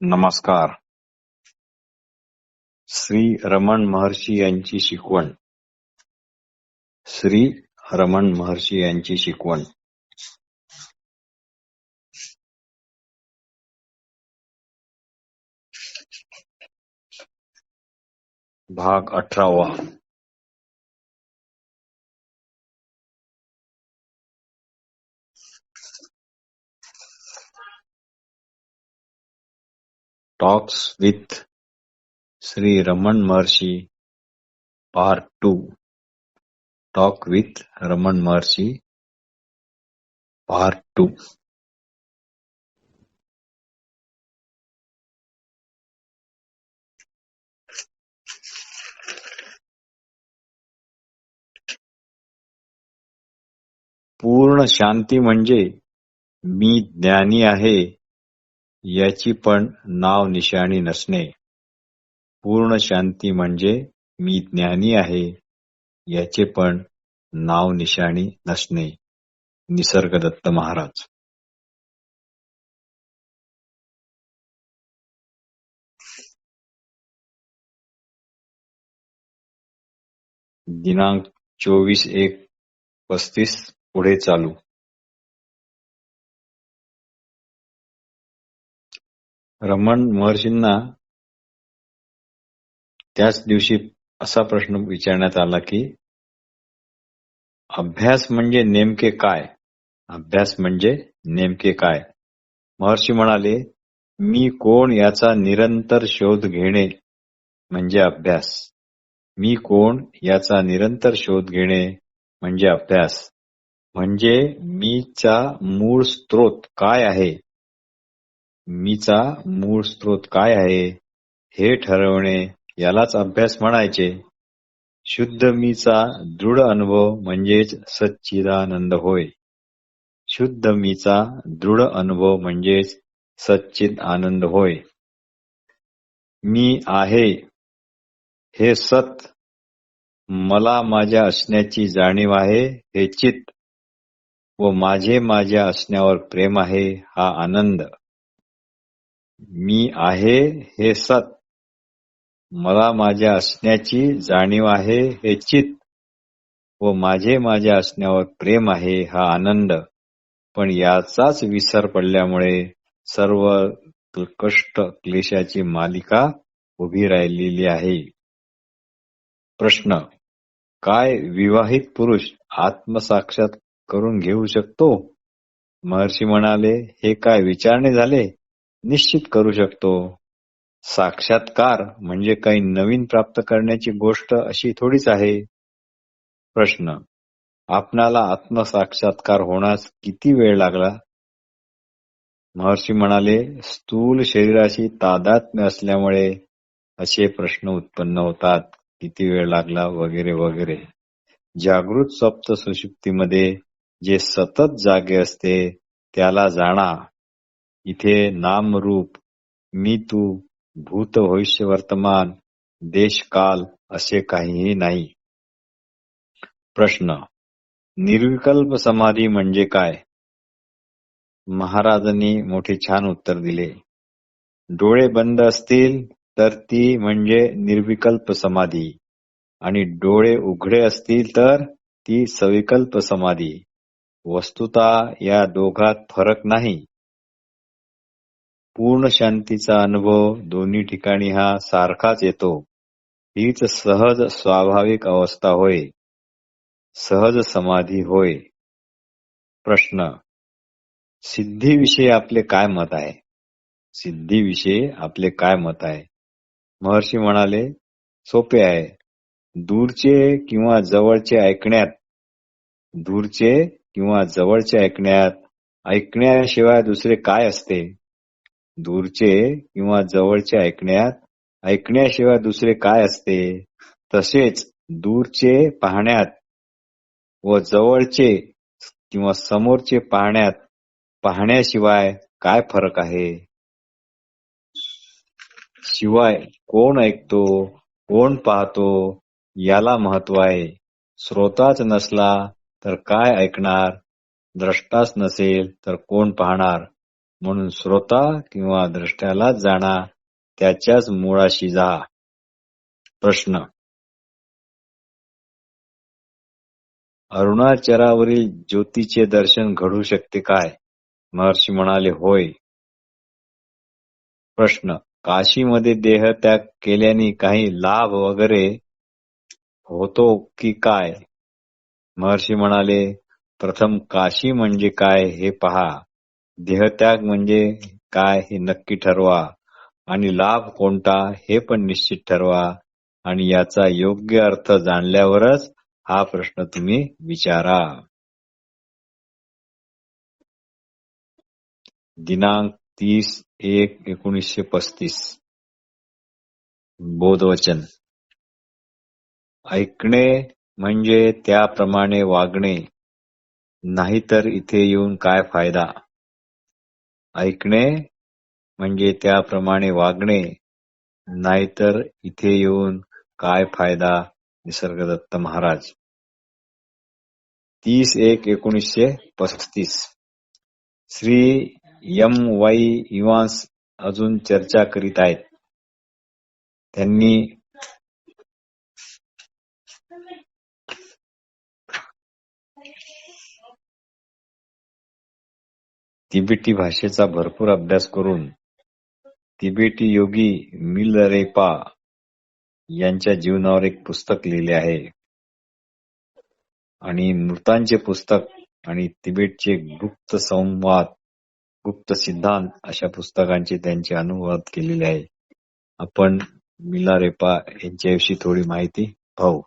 नमस्कार. श्री रमण महर्षी यांची शिकवण. श्री रमण महर्षी यांची शिकवण. भाग 18. Talks with Shri Raman Maharshi part 2. Talk with Raman Maharshi part 2. पूर्ण शांती म्हणजे मी ज्ञानी आहे याची पण नाव निशाणी नसणे. पूर्ण शांती म्हणजे मी ज्ञानी आहे याचे पण नाव निशाणी नसणे. निसर्गदत्त महाराज. दिनांक 24/1/35 पुढे चालू. रमण महर्षींना त्याच दिवशी असा प्रश्न विचारण्यात आला की अभ्यास म्हणजे नेमके काय? अभ्यास म्हणजे नेमके काय? महर्षी म्हणाले, मी कोण याचा निरंतर शोध घेणे म्हणजे अभ्यास. मी कोण याचा निरंतर शोध घेणे म्हणजे अभ्यास. म्हणजे मीचा मूळ स्रोत काय आहे? मीचा मूळ स्रोत काय आहे हे ठरवणे यालाच अभ्यास म्हणायचे. शुद्ध मीचा दृढ अनुभव म्हणजेच सच्चिदानंद होय. शुद्ध मीचा दृढ अनुभव म्हणजेच सच्चिद आनंद होय. मी आहे हे सत, मला माझ्या असण्याची जाणीव आहे हे चित, व माझे माझ्या असण्यावर प्रेम आहे हा आनंद. मी आहे हे सत, मला माझ्या असण्याची जाणीव आहे हे चित, व माझे माझ्या असण्यावर प्रेम आहे हा आनंद. पण याचाच विसर पडल्यामुळे सर्व कष्ट क्लेशाची मालिका उभी राहिलेली आहे. प्रश्न. काय विवाहित पुरुष आत्मसाक्षात करून घेऊ शकतो? महर्षी म्हणाले, हे काय विचारणे झाले? निश्चित करू शकतो. साक्षात्कार म्हणजे काही नवीन प्राप्त करण्याची गोष्ट अशी थोडीच आहे. प्रश्न. आपणाला आत्मसाक्षात्कार होण्यास किती वेळ लागला? महर्षी म्हणाले, स्थूल शरीराशी तादात्म्य असल्यामुळे असे प्रश्न उत्पन्न होतात. किती वेळ लागला वगैरे वगैरे. जागृत सप्त सुषुप्तीमध्ये जे सतत जागे असते त्याला जाणा. इथे नाम रूप, मी तू, भूत भविष्य वर्तमान, देश काल असे काहीही नाही. प्रश्न. निर्विकल्प समाधी म्हणजे काय? महाराजांनी मोठे छान उत्तर दिले. डोळे बंद असतील तर ती म्हणजे निर्विकल्प समाधी, आणि डोळे उघडे असतील तर ती सविकल्प समाधी. वस्तुतः या दोघात फरक नाही. पूर्ण शांतीचा अनुभव दोन्ही ठिकाणी हा सारखाच येतो. हीच सहज स्वाभाविक अवस्था होय. सहज समाधी होय. प्रश्न. सिद्धीविषयी आपले काय मत आहे? सिद्धीविषयी आपले काय मत आहे? महर्षी म्हणाले, सोपे आहे. दूरचे किंवा जवळचे ऐकण्यात, दूरचे किंवा जवळचे ऐकण्यात ऐकण्याशिवाय दुसरे काय असते? दूरचे किंवा जवळचे ऐकण्यात ऐकण्याशिवाय दुसरे काय असते? तसेच दूरचे पाहण्यात व जवळचे किंवा समोरचे पाहण्यात पाहण्याशिवाय काय फरक आहे? शिवाय कोण ऐकतो, कोण पाहतो याला महत्व आहे. श्रोताच नसला तर काय ऐकणार? द्रष्टाच नसेल तर कोण पाहणार? म्हणून श्रोता किंवा द्रष्ट्याला जाणा त्याच्याच मुळाशी जा. प्रश्न. अरुणाचलावरील ज्योतीचे दर्शन घडू शकते काय? महर्षी म्हणाले, होय. प्रश्न. काशीमध्ये देहत्याग केल्याने काही लाभ वगैरे होतो की काय? महर्षी म्हणाले, प्रथम काशी म्हणजे काय हे पहा, देहत्याग म्हणजे काय हे नक्की ठरवा आणि लाभ कोणता हे पण निश्चित ठरवा आणि याचा योग्य अर्थ जाणल्यावरच हा प्रश्न तुम्ही विचारा. दिनांक 30/1/1935. बोधवचन. ऐकणे म्हणजे त्याप्रमाणे वागणे, नाहीतर इथे येऊन काय फायदा. ऐकणे म्हणजे त्याप्रमाणे वागणे, नाहीतर इथे येऊन काय फायदा. Nisargadatta Maharaj. 30/1/1935. Shri M Y Evans अजून चर्चा करीत आहेत. त्यांनी तिबेटी भाषेचा भरपूर अभ्यास करून तिबेटी योगी मिलरेपा यांच्या जीवनावर एक पुस्तक लिहिले आहे आणि मृतांचे पुस्तक आणि तिबेटचे गुप्त संवाद, गुप्त सिद्धांत अशा पुस्तकांचे त्यांचे अनुवाद केलेले आहे. आपण मिलारेपा यांच्याविषयी थोडी माहिती पाहू.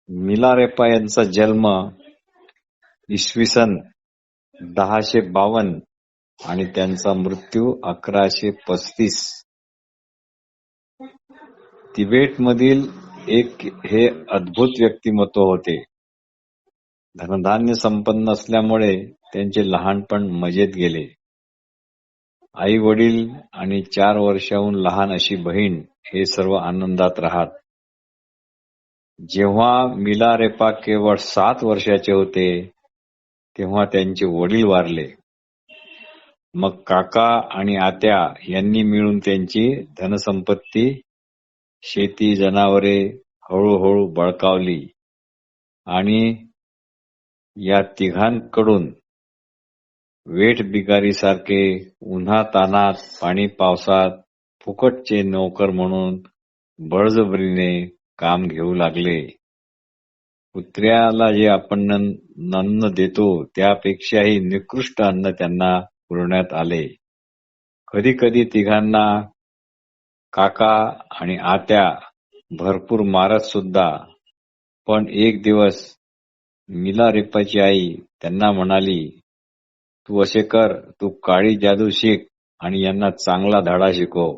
मिलारेपा यांचा जन्म इसवी सन 1052 आणि त्यांचा मृत्यू 1135. तिबेटमधील एक हे अद्भुत व्यक्तिमत्व होते. धनधान्य संपन्न असल्यामुळे त्यांचे लहानपण मजेत गेले. आई वडील आणि 4 वर्षाहून लहान अशी बहीण हे सर्व आनंदात राहत. जेव्हा मिलारेपा केवळ 7 वर्षाचे होते तेव्हा त्यांचे वडील वारले. मग काका आणि आत्या यांनी मिळून त्यांची धनसंपत्ती, शेती, जनावरे हळूहळू बळकावली आणि या तिघांकडून वेठ बिगारीसारखे उन्हातान्हात, पाणी पावसात फुकटचे नोकर म्हणून बळजबरीने काम घेऊ लागले. कुत्र्याला जे आपण अन्न देतो त्यापेक्षाही निकृष्ट अन्न त्यांना पुरवण्यात आले. कधी कधी तिघांना काका आणि आत्या भरपूर मारत सुद्धा. पण एक दिवस मिलारेपाची आई त्यांना म्हणाली, तू असे कर, तू काळी जादू शिक आणि यांना चांगला धडा शिकव.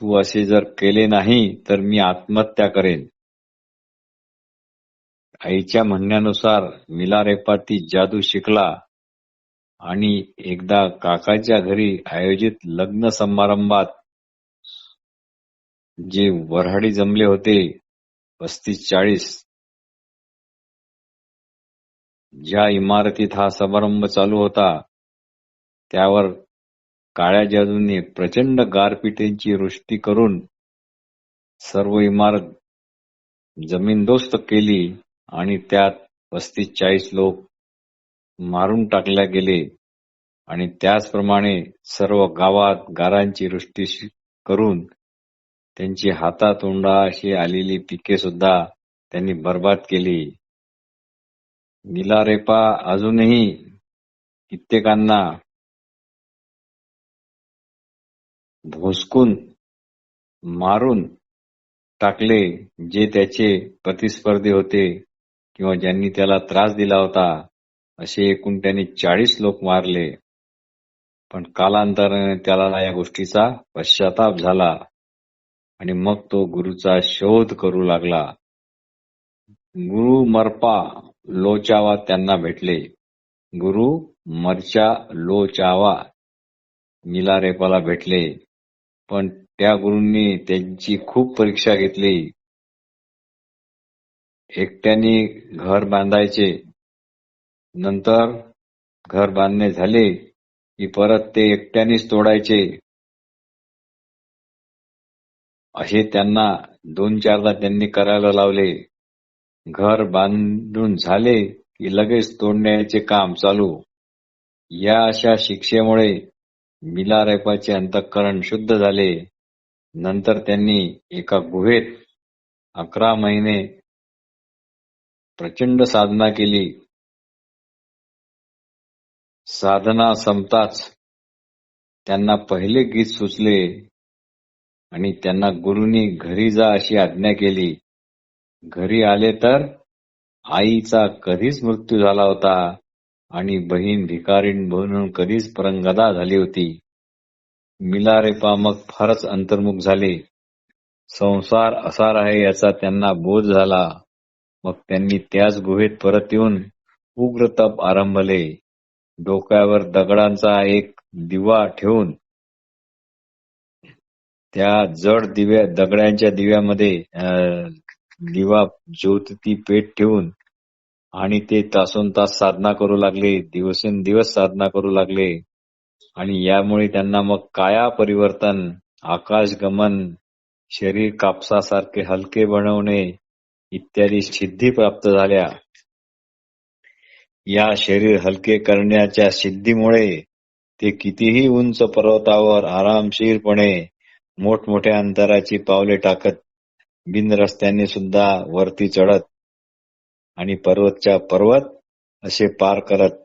तू असे जर केले नाही तर मी आत्महत्या करेन. आईच्या म्हणण्यानुसार मिलारेपा ती जादू शिकला आणि एकदा काकाच्या घरी आयोजित लग्न समारंभात जे वऱ्हाडी जमले होते 35-40, ज्या इमारतीत हा समारंभ चालू होता त्यावर काळ्या जादूने प्रचंड गारपिटीची वृष्टी करून सर्व इमारत जमीनदोस्त केली आणि त्यात 35-40 लोक मारून टाकले गेले आणि त्याचप्रमाणे सर्व गावात गारांची वृष्टी करून त्यांची हातातोंडाशी आलेली पिके सुद्धा त्यांनी बर्बाद केली. मिलारेपा अजूनही कित्येकांना भोसकून मारून टाकले जे त्याचे प्रतिस्पर्धी होते किंवा ज्यांनी त्याला त्रास दिला होता. असे एकूण त्यांनी 40 लोक मारले. पण कालांतराने त्याला या गोष्टीचा पश्चाताप झाला आणि मग तो गुरुचा शोध करू लागला. गुरु मर्पा लोचावा त्यांना भेटले. गुरु मर्चा लोचावा मिलारेपाला भेटले. पण त्या गुरूंनी त्यांची खूप परीक्षा घेतली. एकट्याने घर बांधायचे, नंतर घर बांधणे झाले की परत ते एकट्यानेच तोडायचे. असे त्यांना 2-4दा त्यांनी करायला लावले. घर बांधून झाले की लगेच तोडण्याचे काम चालू. या अशा शिक्षेमुळे मिलारेपाचे अंतःकरण शुद्ध झाले. नंतर त्यांनी एका गुहेत 11 महिने प्रचंड साधना केली. साधना संपताच त्यांना पहिले गीत सुचले आणि त्यांना गुरूंनी घरी जा अशी आज्ञा केली. घरी आले तर आईचा कधीच मृत्यू झाला होता आणि बहीण भिकारीण म्हणून कधीच परंगदा झाली होती. मिलारेपा मग फारच अंतर्मुख झाले. संसार असार आहे याचा त्यांना बोध झाला. मग त्यांनी त्याच गुहेत परत येऊन उग्र तप आरंभले. डोक्यावर दगडांचा एक दिवा ठेवून त्या जड दगडांच्या दिव्यामध्ये दिवा ज्योती पेट ठेवून आणि ते तासोनतास साधना करू लागले. दिवसेंदिवस साधना करू लागले आणि यामुळे त्यांना मग काया परिवर्तन, आकाशगमन, शरीर कापसासारखे हलके बनवणे इत्यादी सिद्धी प्राप्त झाल्या. या शरीर हलके करण्याच्या सिद्धीमुळे ते कितीही उंच पर्वतावर आरामशीरपणे मोठमोठ्या अंतराची पावले टाकत, बिनरस्त्याने सुद्धा वरती चढत आणि पर्वतच्या पर्वत असे पार करत,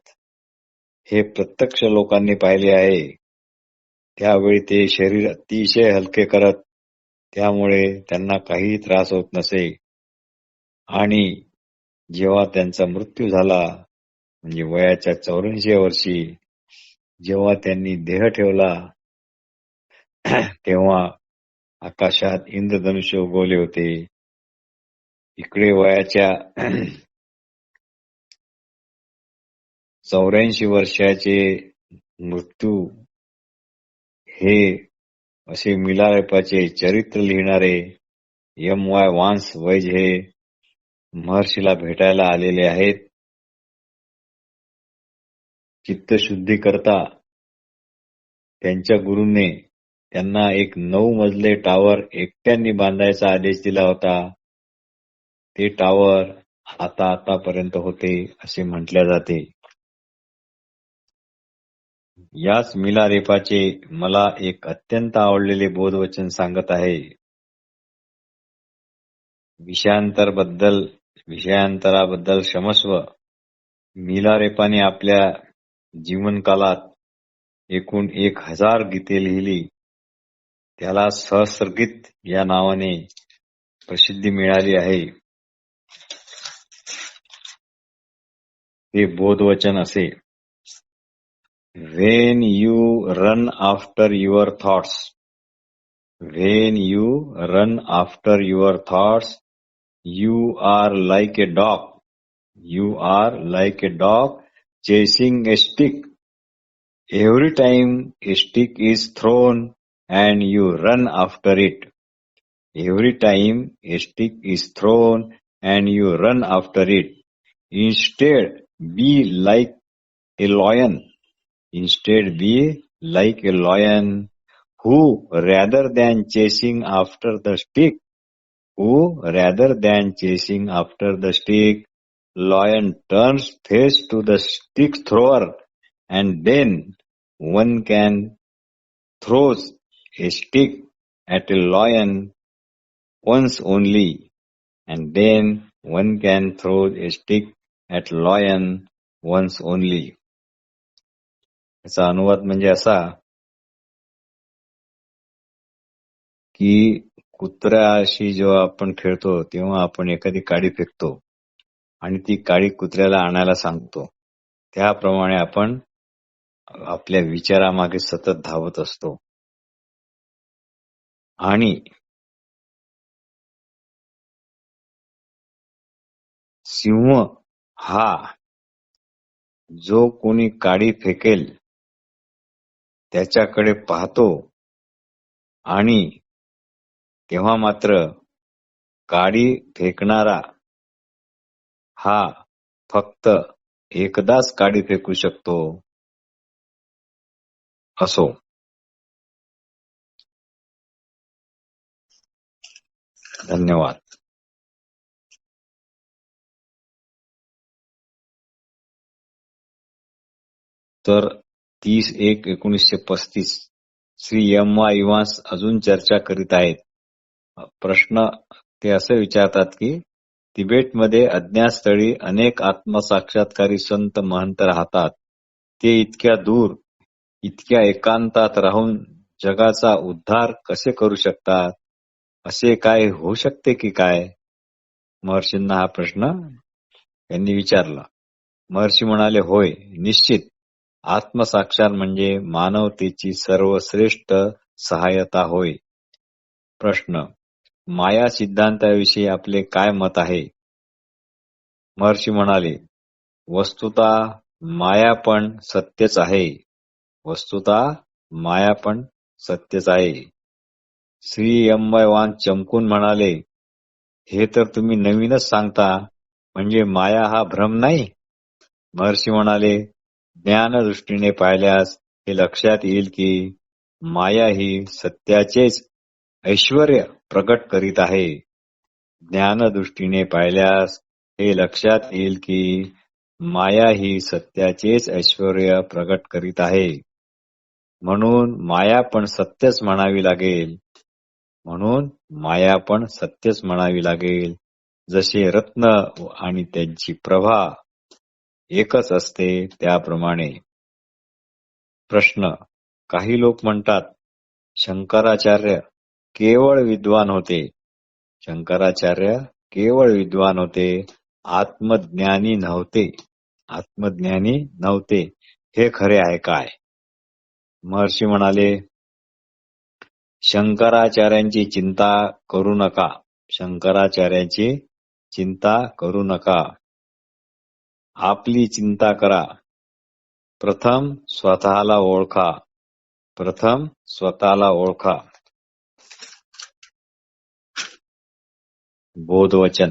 हे प्रत्यक्ष लोकांनी पाहिले आहे. त्यावेळी ते शरीर अतिशय हलके करत, त्यामुळे त्यांना काही त्रास होत नसे. आणि जेव्हा त्यांचा मृत्यू झाला, म्हणजे वयाच्या 84व्या वर्षी जेव्हा त्यांनी देह ठेवला, तेव्हा आकाशात इंद्रधनुष्य उगवले होते. इकडे वयाच्या 84 वर्षाचे मृत्यू हे असे मिलारेपाचे चरित्र लिहिणारे M.Y. वान्स वैज हे महर्षीला भेटायला आलेले आहेत. चित्तशुद्धी करता त्यांच्या गुरूंनी त्यांना एक 9 मजले टॉवर एकट्यांनी बांधायचा आदेश दिला होता. ते टॉवर आतापर्यंत होते असे म्हटले जाते. याच मिलारेपाचे मला एक अत्यंत आवडलेले बोधवचन सांगत आहे. विषयांतराबद्दल क्षमस्व. मिलारेपाने आपल्या जीवनकालात एकूण 1000 गीते लिहिली. त्याला सहस्त्रगीत या नावाने प्रसिद्धी मिळाली आहे. ते बोधवचन असे: When you run after your thoughts, when you run after your thoughts, you are like a dog. You are like a dog chasing a stick. Every time a stick is thrown and you run after it. Every time a stick is thrown and you run after it. Instead, be like a lion. Instead, be like a lion who, rather than chasing after the stick, lion turns face to the stick thrower, and then one can throw a stick at a lion once only, and then one can throw a stick at lion once only. याचा अनुवाद म्हणजे असा की कुत्र्याशी जेव्हा आपण खेळतो तेव्हा आपण एखादी काडी फेकतो आणि ती काडी कुत्र्याला आणायला सांगतो. त्याप्रमाणे आपण आपल्या विचारामागे सतत धावत असतो. आणि सिंह हा जो कोणी काडी फेकेल त्याच्याकडे पाहतो आणि तेव्हा मात्र काडी फेकणारा हा फक्त एकदाच काडी फेकू शकतो. असो. धन्यवाद. तर 30/1/1935 श्री एम वाय इव्हान्स अजून चर्चा करीत आहेत. प्रश्न ते असे विचारतात की तिबेटमध्ये अज्ञातस्थळी अनेक आत्मसाक्षात्कारी संत महंत राहतात. ते इतक्या दूर, इतक्या एकांतात राहून जगाचा उद्धार कसे करू शकतात? असे काय होऊ शकते की काय? महर्षींना हा प्रश्न त्यांनी विचारला. महर्षी म्हणाले, होय, निश्चित. आत्मसाक्षात म्हणजे मानवतेची सर्वश्रेष्ठ सहाय्यता होय. प्रश्न, माया सिद्धांताविषयी आपले काय मत आहे? महर्षी म्हणाले, वस्तुतः माया पण सत्यच आहे. वस्तुतः माया पण सत्यच आहे. श्री एम वाय वान चमकून म्हणाले, हे तर तुम्ही नवीनच सांगता. म्हणजे माया हा भ्रम नाही? महर्षी म्हणाले, ज्ञानदृष्टीने पाहिल्यास हे लक्षात येईल की माया ही सत्याचेच ऐश्वर्य प्रगट करीत आहे. ज्ञानदृष्टीने पाहिल्यास हे लक्षात येईल की माया ही सत्याचेच ऐश्वर्य प्रगट करीत आहे. म्हणून माया पण सत्यच म्हणावी लागेल. म्हणून माया पण सत्यच म्हणावी लागेल. जसे रत्न आणि त्यांची प्रभा एकच असते त्याप्रमाणे. प्रश्न, काही लोक म्हणतात शंकराचार्य केवळ विद्वान होते. शंकराचार्य केवळ विद्वान होते, आत्मज्ञानी नव्हते. आत्मज्ञानी नव्हते. हे खरे आहे काय? महर्षी म्हणाले, शंकराचार्यांची चिंता करू नका. शंकराचार्यांची चिंता करू नका. आपली चिंता करा. प्रथम स्वतःला ओळखा. प्रथम स्वतःला ओळखा. बोधवचन.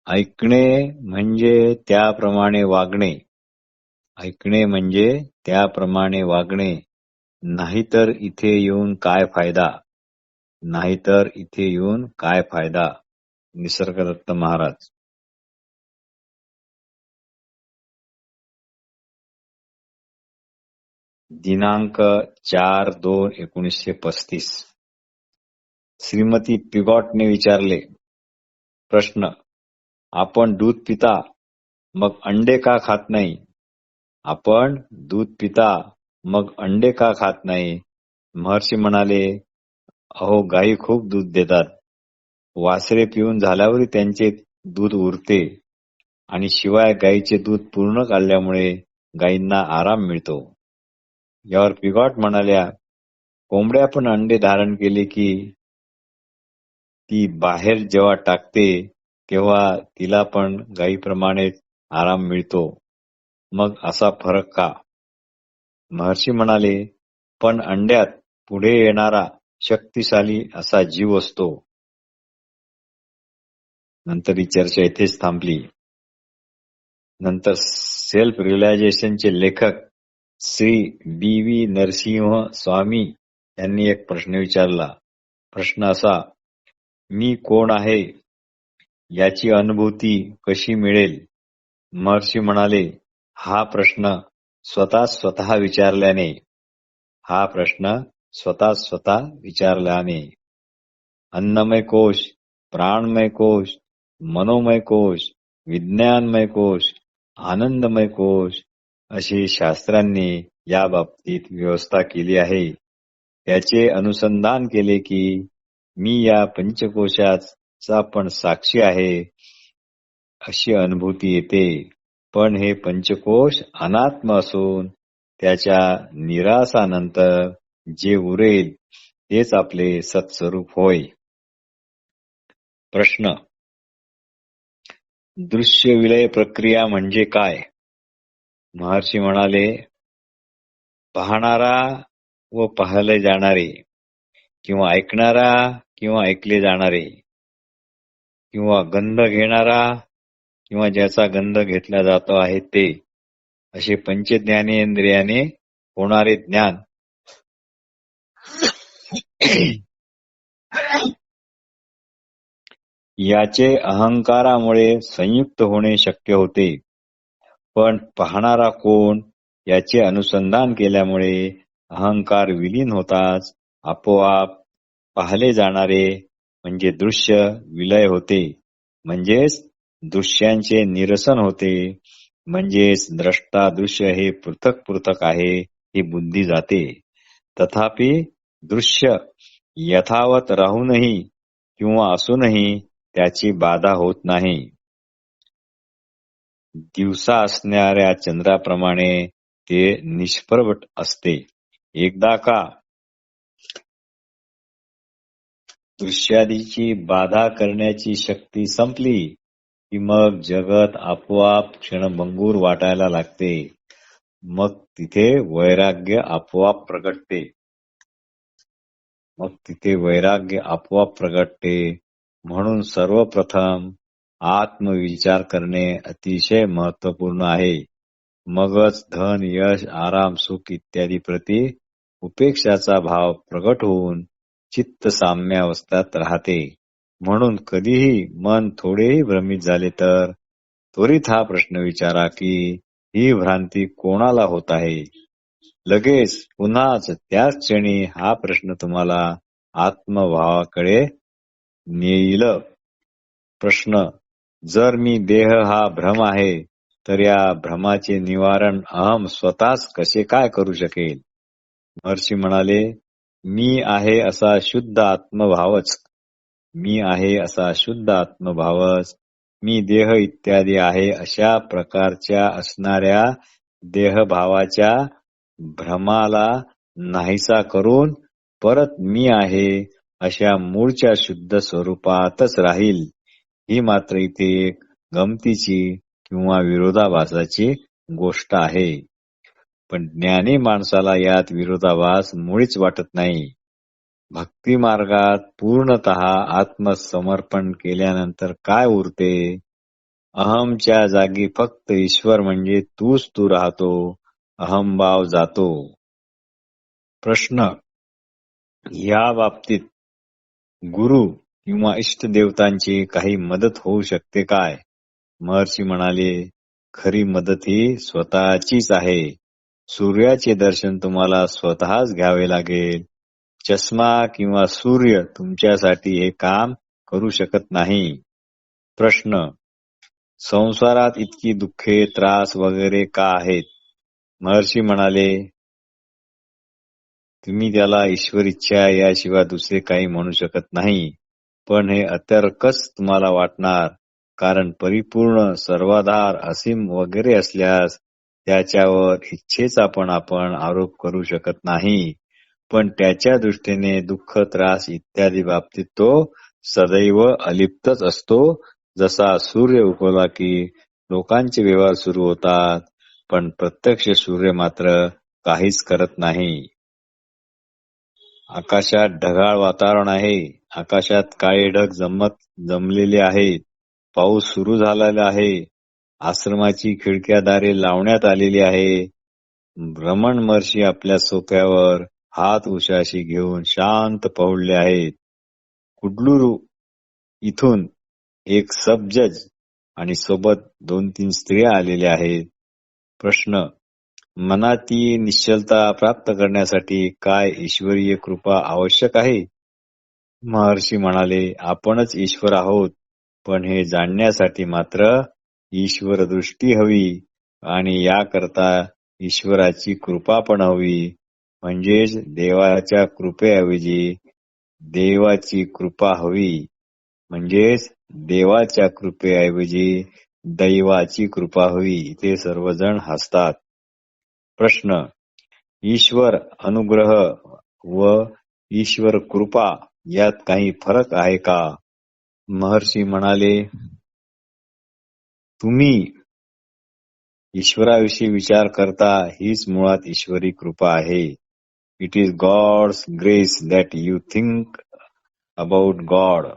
ऐकणे म्हणजे त्याप्रमाणे वागणे. ऐकणे म्हणजे त्याप्रमाणे वागणे. नाहीतर इथे येऊन काय फायदा? नाहीतर इथे येऊन काय फायदा? निसर्गदत्त महाराज. दिनांक 4/2/1935. श्रीमती पिगॉटने विचारले. प्रश्न, आपण दूध पिता मग अंडे का खात नाही? आपण दूध पिता मग अंडे का खात नाही? महर्षी म्हणाले, अहो, गायी खूप दूध देतात. वासरे पिऊन झाल्यावरही त्यांचे दूध उरते आणि शिवाय गायीचे दूध पूर्ण काढल्यामुळे गायींना आराम मिळतो. यावर पिगॉट म्हणाल्या, कोंबड्या पण अंडे धारण केले की ती बाहेर जेव्हा टाकते तेव्हा तिला पण गायीप्रमाणेच आराम मिळतो. मग असा फरक का? महर्षी म्हणाले, पण अंड्यात पुढे येणारा शक्तिशाली असा जीव असतो. नंतर ही चर्चा इथेच थांबली. नंतर सेल्फ रिअलायझेशनचे लेखक श्री बी व्ही नरसिंह स्वामी यांनी एक प्रश्न विचारला. प्रश्न असा, मी कोण आहे याची अनुभूती कशी मिळेल? महर्षी म्हणाले, हा प्रश्न स्वतः विचारल्याने. हा प्रश्न स्वतः विचारल्याने. अन्नमय कोश, प्राणमय कोश, मनोमय कोश, विज्ञानमय कोश, आनंदमय कोश अशी शास्त्रांनी या बाबतीत व्यवस्था केली आहे. याचे अनुसंधान केले की मी या पंचकोशाचा पण साक्षी आहे अशी अनुभूती येते. पण हे पंचकोश अनात्म असून त्याच्या निरासानंतर जे उरेल तेच आपले सत्स्वरूप होय. प्रश्न, दृश्य विलय प्रक्रिया म्हणजे काय? महर्षी म्हणाले, पाहणारा व पाहिले जाणारे, किंवा ऐकणारा किंवा ऐकले जाणारे, किंवा गंध घेणारा किंवा ज्याचा गंध घेतला जातो आहे ते, असे पंचज्ञानेंद्रियाने होणारे ज्ञान याचे अहंकारामुळे संयुक्त होणे शक्य होते. पण पाहणारा कोण याचे अनुसंधान केल्यामुळे अहंकार विलीन होताच आपोआप पाहिले जाणारे म्हणजे दृश्य विलय होते, म्हणजेच दृश्यांचे निरसन होते, म्हणजेच द्रष्टा दृश्य हे पृथक पृथक आहे ही बुद्धी जाते. तथापि दृश्य यथावत राहूनही किंवा असूनही त्याची बाधा होत नाही. दिवसा असणाऱ्या चंद्राप्रमाणे ते निष्प्रभ असते. एकदा का दृश्यादीची बाधा करण्याची शक्ती संपली की मग जगत आपोआप क्षणभंगूर वाटायला लागते. मग तिथे वैराग्य आपोआप प्रगटते. म्हणून सर्वप्रथम आत्मविचार करणे अतिशय महत्वपूर्ण आहे. मगच धन, यश, आराम, सुख इत्यादी प्रती उपेक्षाचा भाव प्रगट होऊन चित्त साम्यावस्थेत राहते. म्हणून कधीही मन थोडेही भ्रमित झाले तर त्वरित हा प्रश्न विचारा की ही भ्रांती कोणाला होत आहे. लगेच पुन्हाच त्याच क्षणी हा प्रश्न तुम्हाला आत्मभावाकडे नेईल. प्रश्न: जर मी देह हा भ्रम आहे तर या भ्रमाचे निवारण अहम स्वतःच कसे काय करू शकेल? महर्षी म्हणाले, मी आहे असा शुद्ध आत्मभावच मी देह इत्यादी आहे अशा प्रकारच्या असणाऱ्या देहभावाच्या भ्रमाला नाहीसा करून परत मी आहे अशा मूळच्या शुद्ध स्वरूपातच राहील. ही मात्र इथे एक गमतीची किंवा विरोधाभासाची गोष्ट आहे. पण ज्ञानी माणसाला यात विरोधाभास मुळीच वाटत नाही. भक्ती मार्गात पूर्णतः आत्मसमर्पण केल्यानंतर काय उरते? अहमच्या जागी फक्त ईश्वर म्हणजे तूच तू राहतो. अहमभाव जातो. प्रश्न: या बाबतीत गुरु किंवा इष्टदेवतांची काही मदत होऊ शकते काय? महर्षी म्हणाले, खरी मदत ही स्वतःचीच आहे. सूर्याचे दर्शन तुम्हाला स्वतःच घ्यावे लागेल. चष्मा किंवा सूर्य तुमच्यासाठी हे काम करू शकत नाही. प्रश्न: संसारात इतकी दुःखे, त्रास वगैरे का आहेत? महर्षी म्हणाले, तुम्ही त्याला ईश्वर इच्छा याशिवाय दुसरे काही म्हणू शकत नाही. पण हे अतर्कच तुम्हाला वाटणार, कारण परिपूर्ण, सर्वाधार, असीम वगैरे असल्यास त्याच्यावर इच्छेचा पण आपण आरोप करू शकत नाही. पण त्याच्या दृष्टीने दुःख, त्रास इत्यादी बाबतीत तो सदैव अलिप्तच असतो. जसा सूर्य उगवला की लोकांचे व्यवहार सुरू होतात, पण प्रत्यक्ष सूर्य मात्र काहीच करत नाही. आकाशात ढगाळ वातावरण आहे. आकाशात काळे ढग जमलेले आहेत. पाऊस सुरू झालेला आहे. आश्रमाची खिडक्यादारे लावण्यात आलेली आहे. रमण महर्षी आपल्या सोफ्यावर हात उशाशी घेऊन शांत पहुडले आहेत. कुडलूर इथून एक सब जज आणि सोबत 2-3 स्त्रिया आलेल्या आहेत. प्रश्न: मनाची निश्चलता प्राप्त करण्यासाठी काय ईश्वरीय कृपा आवश्यक आहे? महर्षी म्हणाले, आपणच ईश्वर आहोत, पण हे जाणण्यासाठी मात्र ईश्वर दृष्टी हवी आणि याकरता ईश्वराची कृपा पण हवी. म्हणजेच देवाच्या कृपेऐवजी देवाची कृपा हवी. म्हणजेच देवाच्या कृपेऐवजी दैवाची कृपा हवी. इथे सर्वजण हसतात. प्रश्न: ईश्वर अनुग्रह व ईश्वर कृपा यात काही फरक आहे का? महर्षी म्हणाले, तुम्ही ईश्वराविषयी विचार करता हीच मुळात ईश्वरी कृपा आहे. It is God's grace that you think about God.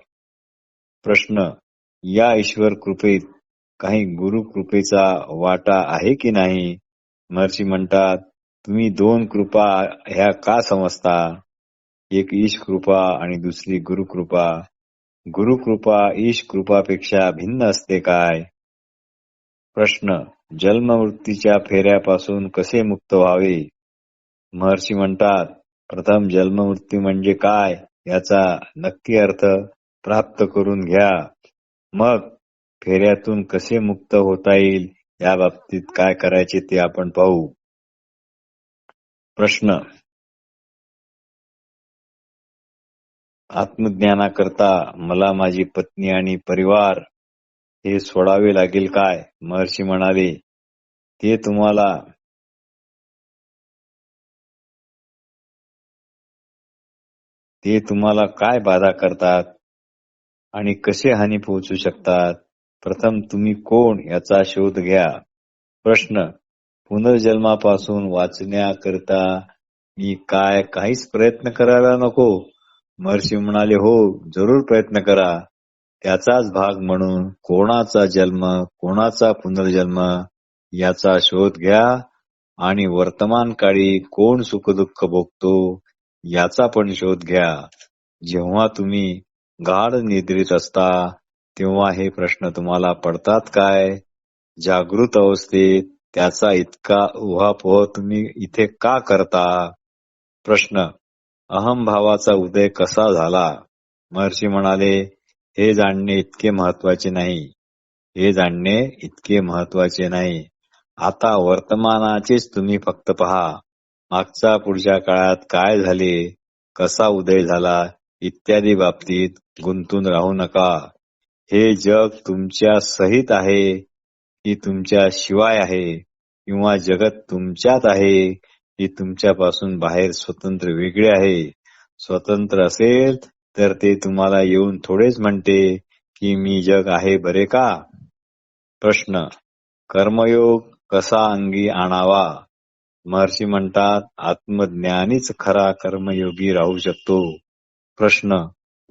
प्रश्न. या ईश्वर कृपेत काही गुरु कृपेचा वाटा आहे की नाही? महर्षी म्हणतात, तुम्ही दोन कृपा ह्या का समजता? एक ईश कृपा आणि दुसरी गुरुकृपा. गुरुकृपा ईश कृपापेक्षा भिन्न असते काय? प्रश्न. जन्ममृत्यूच्या फेऱ्यापासून कसे मुक्त व्हावे? महर्षी म्हणतात, प्रथम जन्ममृत्यू म्हणजे काय याचा नक्की अर्थ प्राप्त करून घ्या. मग फेऱ्यातून कसे मुक्त होता येईल या बाबतीत काय करायचे ते आपण पाहू. प्रश्न. आत्मज्ञानाकरता मला माझी पत्नी आणि परिवार हे सोडावे लागेल काय? महर्षी म्हणाले, ते तुम्हाला काय बाधा करतात आणि कसे हानी पोहोचू शकतात? प्रथम तुम्ही कोण याचा शोध घ्या. प्रश्न. पुनर्जन्मापासून वाचण्याकरिता मी काहीच प्रयत्न करायला नको? महर्षी म्हणाले, हो, जरूर प्रयत्न करा. त्याचाच भाग म्हणून कोणाचा जन्म, कोणाचा पुनर्जन्म याचा शोध घ्या आणि वर्तमान काळी कोण सुखदुःख भोगतो याचा पण शोध घ्या. जेव्हा तुम्ही गाढ निद्रेत असता तेव्हा हे प्रश्न तुम्हाला पडतात काय? जागृत अवस्थेत त्याचा इतका उहापोह तुम्ही इथे का करता? प्रश्न. अहमभावाचा उदय कसा झाला? महर्षी म्हणाले, हे जाणणे इतके महत्वाचे नाही. हे जाणणे इतके महत्वाचे नाही. आता वर्तमानाचेच तुम्ही फक्त पहा. मागचा पुढच्या काळात काय झाले, कसा उदय झाला इत्यादी बाबतीत गुंतून राहू नका. हे जग तुमच्या सहित आहे की तुमच्या शिवाय आहे, किंवा जगत तुमच्यात आहे की तुमच्यापासून बाहेर स्वतंत्र वेगळे आहे? स्वतंत्र असेल तर ते तुम्हाला येऊन थोडेच म्हणते की मी जग आहे बरे का? प्रश्न. कर्मयोग कसा अंगी आणावा? महर्षी म्हणतात, आत्मज्ञानीच खरा कर्मयोगी राहू शकतो. प्रश्न.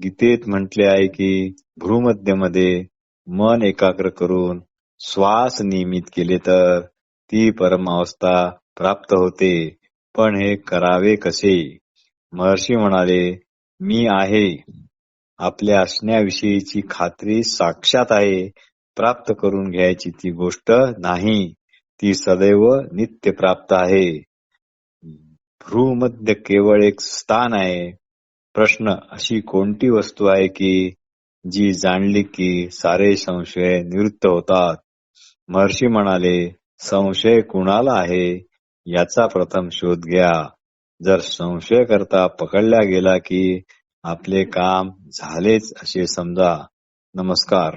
गीतेत म्हटले आहे की भ्रूमध्यमध्ये मन एकाग्र करून श्वास नियमित केले तर ती परमावस्था प्राप्त होते. पण हे करावे कसे? महर्षी म्हणाले, मी आहे आपल्या असण्याविषयीची खात्री साक्षात आहे. प्राप्त करून घ्यायची ती गोष्ट नाही, ती सदैव नित्य प्राप्त आहे. भ्रूमध्य केवळ एक स्थान आहे. प्रश्न. अशी कोणती वस्तू आहे की जी जाणली की सारे संशय निवृत्त होतात? महर्षी म्हणाले, संशय कुणाला आहे याचा प्रथम शोध घ्या. जर संशय करता पकडल्या गेला की आपले काम झालेच असे समजा. नमस्कार.